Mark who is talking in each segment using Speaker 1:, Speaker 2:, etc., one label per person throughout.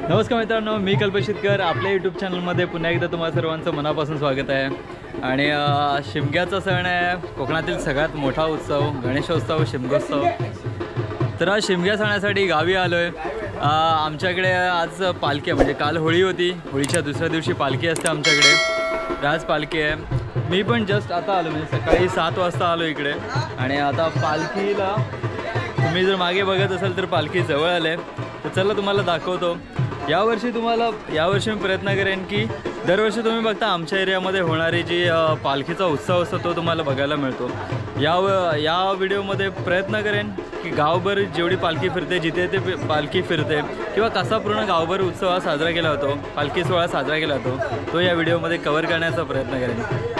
Speaker 1: नमस्कार मित्रांनो, मी कल्पेश शितकर आपल्या यूट्यूब चॅनलमध्ये पुन्हा एकदा तुम्हाला सर्वांचं मनापासून स्वागत आहे। आणि शिमग्याचा सण आहे, कोकणातील सगळ्यात मोठा उत्सव गणेशोत्सव शिमगोत्सव। तर आज शिमग्या सणासाठी गावी आलो आहे। आमच्याकडे आज पालखी म्हणजे काल होळी होती, होळीच्या दुसऱ्या दिवशी पालखी असते आमच्याकडे। आज पालखी आहे, मी पण जस्ट आता आलो, म्हणजे सकाळी 7 वाजता आलो इकडे। आणि आता पालखीला तुम्ही जर मागे बघत असाल तर पालखी जवळ आले, तर चला तुम्हाला दाखवतो। यावर्षी मी प्रयत्न करेन की दरवर्षी तुम्ही बघता आमच्या एरियामध्ये होणारी जी पालखीचा उत्सव असतो तो तुम्हाला बघायला मिळतो। या व्हिडिओमध्ये प्रयत्न करेन की गावभर जेवढी पालखी फिरते, जिथे ते पालखी फिरते किंवा कसा पूर्ण गावभर उत्सव हा साजरा केला जातो, पालखी सोहळा साजरा केला जातो, तो या व्हिडिओमध्ये कव्हर करण्याचा प्रयत्न करेन।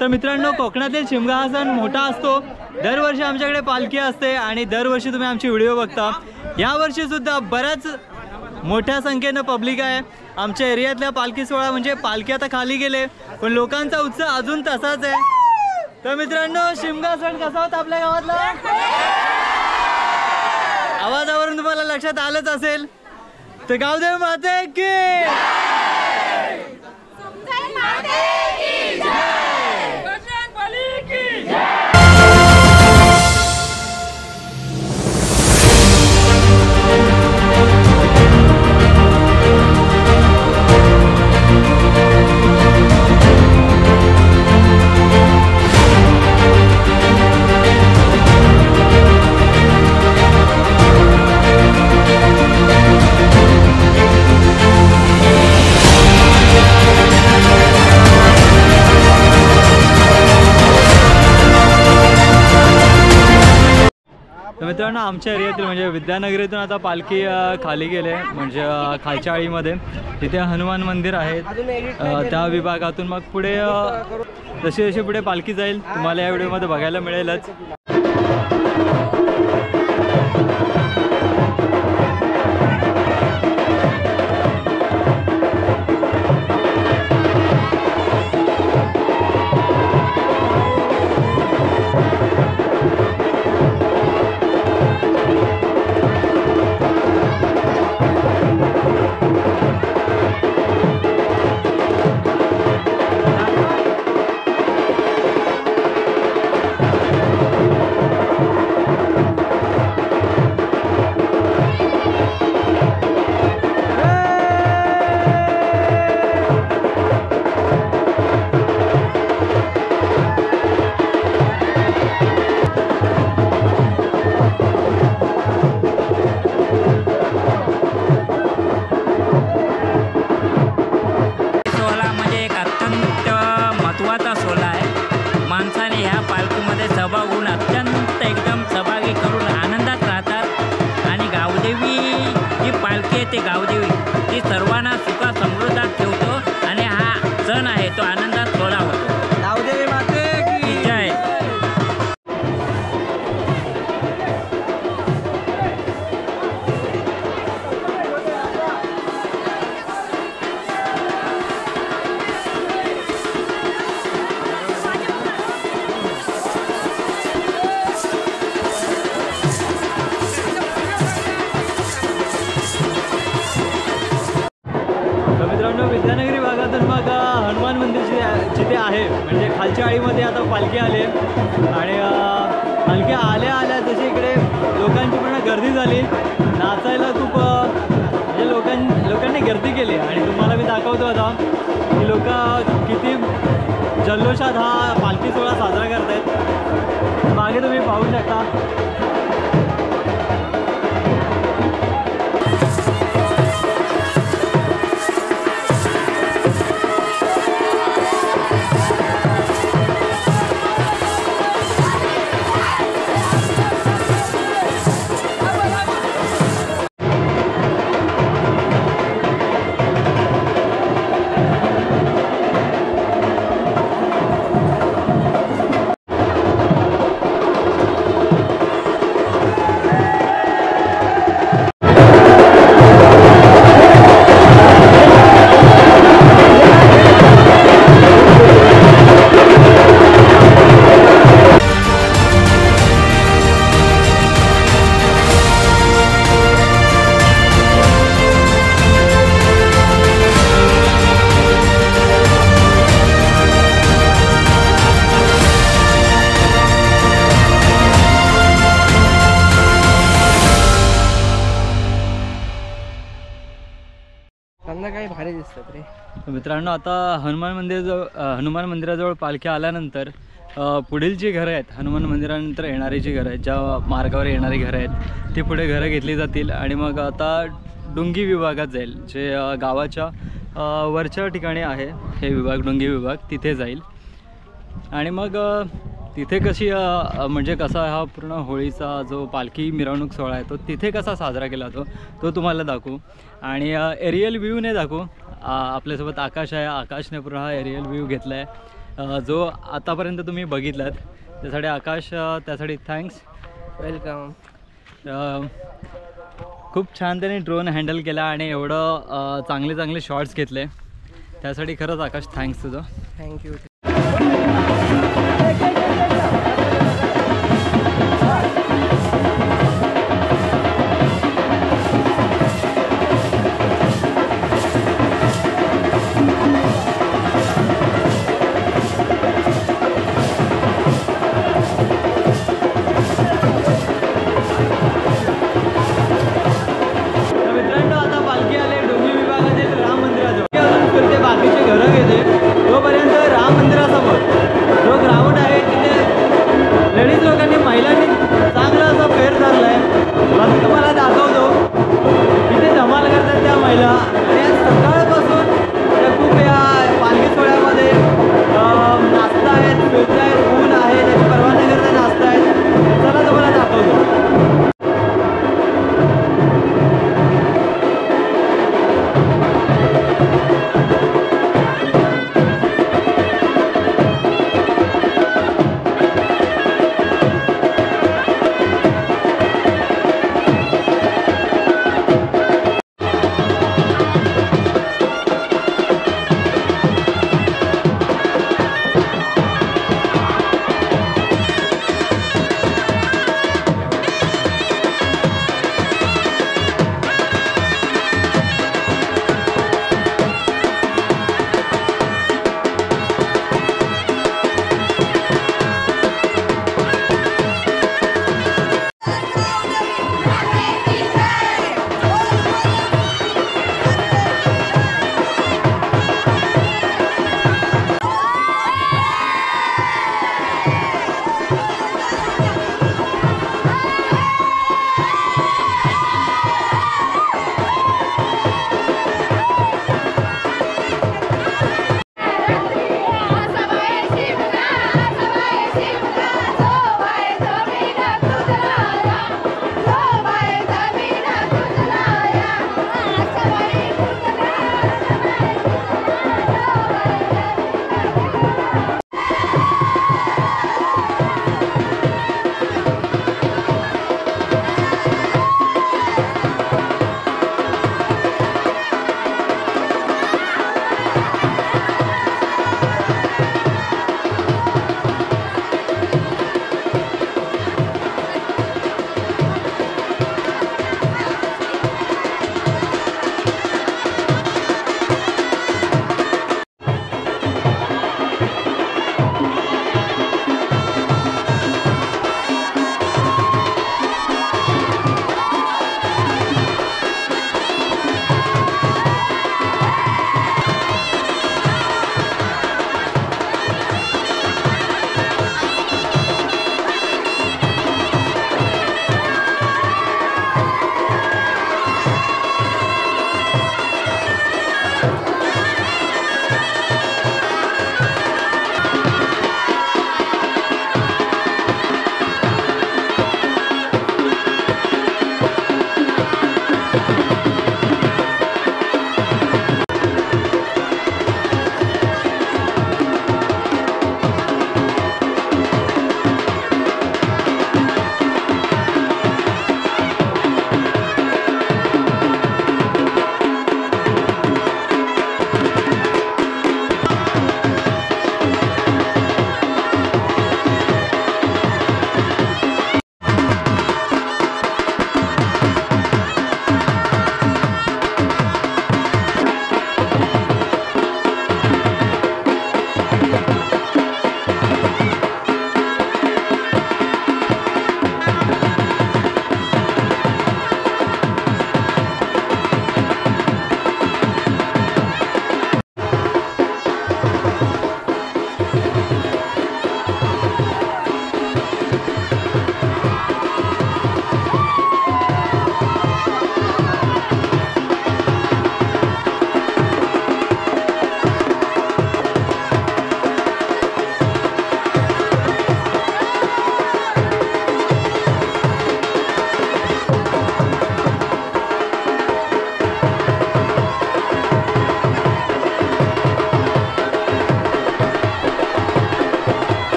Speaker 1: तर मित्रांनो, कोकणातील शिमगा हा सण मोठा असतो। दरवर्षी आमच्याकडे पालखी असते आणि दरवर्षी तुम्ही आमची व्हिडिओ बघता। यावर्षी सुद्धा बऱ्याच मोठ्या संख्येनं पब्लिक आहे। आमच्या एरियातल्या पालखी सोहळा म्हणजे पालखी आता खाली गेले, पण लोकांचा उत्साह अजून तसाच आहे। तर मित्रांनो, शिमगा सण कसा होता आपल्या गावातला? आवाजावरून तुम्हाला लक्षात आलंच असेल। तर गावदेव माते की मित्रांनो, आमच्या एरियातील म्हणजे विद्यानगरीतून आता पालखी खाली गेले, म्हणजे खालच्या आळीमध्ये तिथे हनुमान मंदिर आहे। त्या विभागातून मग पुढे जशी जशी पुढे पालखी जाईल तुम्हाला या व्हिडिओमध्ये बघायला मिळेलच।
Speaker 2: ते गावदेवी ती सर्वांना सुखा समृद्धात ठेवतो आणि हा सण आहे तो आनंदात सोहळा होतो।
Speaker 1: गावदेवी माते की
Speaker 2: जय।
Speaker 1: विद्यानगरी भागातून मग हनुमान मंदिर जिथे आहे म्हणजे खालच्या आळीमध्ये आता पालखी आली आणि पालखी आल्या आल्या जशी इकडे लोकांची पूर्ण गर्दी झाली, नाचायला खूप म्हणजे लोकांनी गर्दी केली आणि तुम्हाला मी दाखवतो आता की लोक किती जल्लोषात हा पालखी सोहळा साजरा करत आहेत। मागे तुम्ही पाहू शकता।
Speaker 3: काही भारी दिसतात रे
Speaker 1: मित्रांनो। आता हनुमान मंदिराजवळ पालखी आल्यानंतर पुढील जी घरं आहेत, हनुमान मंदिरानंतर येणारी जी घरं आहेत, ज्या मार्गावर येणारी घरं आहेत ती पुढे घरं घेतली जातील आणि मग आता डोंगी विभागात जाईल, जे गावाच्या वरच्या ठिकाणी आहे हे विभाग, डोंगी विभाग तिथे जाईल। आणि मग तिथे कशी म्हणजे कसा हा पूर्ण होळीचा जो पालखी मिरवणूक सोहळा आहे तो तिथे कसा साजरा केला तो तुम्हाला दाखवू आणि एरियल व्ह्यूने दाखवू। आपल्यासोबत आकाश आहे, आकाशने पूर्ण हा एरियल व्ह्यू घेतला आहे जो आतापर्यंत तुम्ही बघितलात त्यासाठी आकाश त्यासाठी थँक्स.
Speaker 3: वेलकम.
Speaker 1: खूप छान त्याने ड्रोन हँडल केला आणि एवढं चांगले शॉट्स घेतले त्यासाठी खरंच आकाश थँक्स तुझं.
Speaker 3: थँक्यू.
Speaker 1: बाकीचे घरं घेते तोपर्यंत राम मंदिर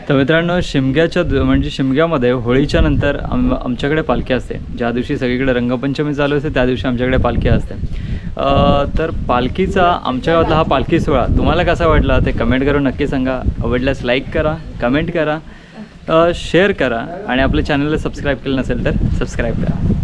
Speaker 1: तर मित्रांनो म्हणजे शिमग्यामध्ये होळीच्या नंतर आमच्याकडे पालखी असते. ज्या दिवशी सगळीकडे रंगपंचमी चालू असते त्या दिवशी आमच्याकडे पालखी असते. तर पालखीचा आमच्या गावातला हा पालखी सोहळा तुम्हाला कसा वाटला ते कमेंट करून नक्की सांगा. आवडल्यास लाईक करा, कमेंट करा, शेअर करा आणि आपल्या चॅनलला सबस्क्राईब केलं नसेल तर सबस्क्राईब करा.